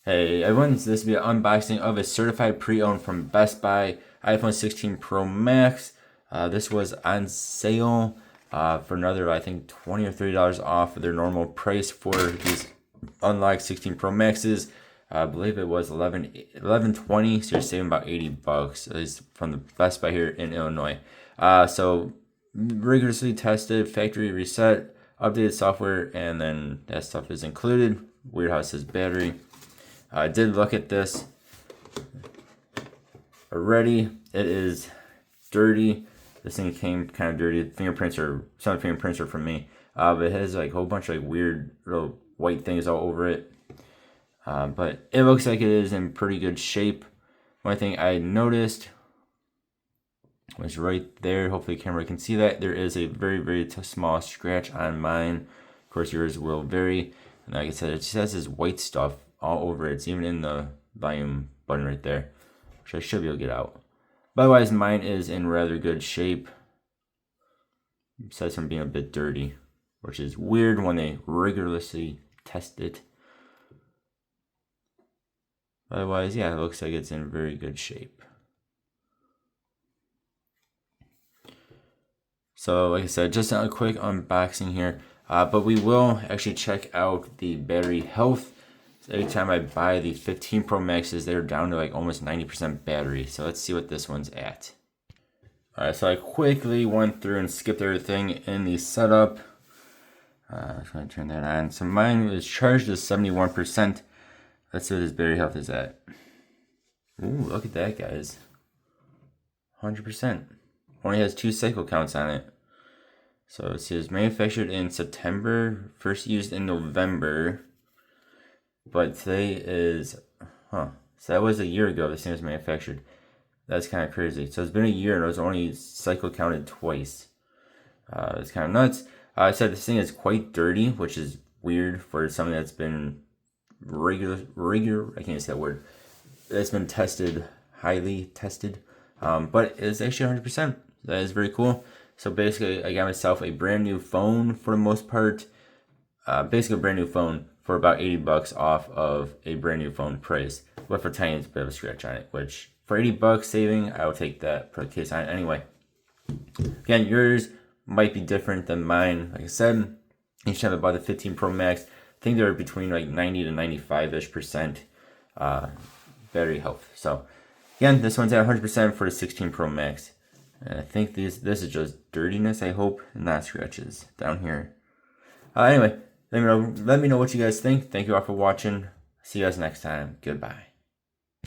Hey everyone, this will be an unboxing of a certified pre-owned from Best Buy iPhone 16 Pro Max. This was on sale for another, I think, $20 or $30 off of their normal price for these unlocked 16 Pro Maxes. I believe it was $11.20, so you're saving about $80, at least from the Best Buy here in Illinois. So rigorously tested, factory reset, updated software, and then that stuff is included. Weird how it says battery. I did look at this already. It is dirty. This thing came kind of dirty. Fingerprints are, some fingerprints are from me. But it has like a whole bunch of like weird little white things all over it. But it looks like it is in pretty good shape. One thing I noticed was right there. Hopefully the camera can see that. There is a very, very small scratch on mine. Of course, yours will vary. And like I said, it just has this white stuff all over it. It's even in the volume button right there, which I should be able to get out. But otherwise, mine is in rather good shape, besides from being a bit dirty, which is weird when they rigorously test it. Otherwise, yeah, it looks like it's in very good shape. So like I said, just a quick unboxing here, but we will actually check out the battery health. Every time I buy the 15 Pro Maxes, they're down to like almost 90% battery. So let's see what this one's at. Alright, so I quickly went through and skipped everything in the setup. I'm just going to turn that on. So mine was charged to 71%. Let's see what his battery health is at. Ooh, look at that, guys. 100%. Only has 2 cycle counts on it. So it says manufactured in September, first used in November. But today is, so that was a year ago this thing was manufactured. That's kind of crazy. So it's been a year and it was only cycle counted twice. It's kind of nuts. I said this thing is quite dirty, which is weird for something that's been regular, I can't say that word. It's been tested, highly tested. But it's actually 100%. That is very cool. So basically, I got myself a brand new phone for the most part. Basically a brand new phone for about $80 off of a brand new phone price, but for tiny bit of a scratch on it, which for $80 saving, I would take that per case on it anyway. Again, yours might be different than mine. Like I said, each time I bought the 15 Pro Max, I think they're between like 90 to 95-ish% battery health. So again, this one's at 100% for the 16 Pro Max. And I think this is just dirtiness, I hope, and not scratches down here. Anyway, let me know what you guys think. Thank you all for watching. See you guys next time. Goodbye.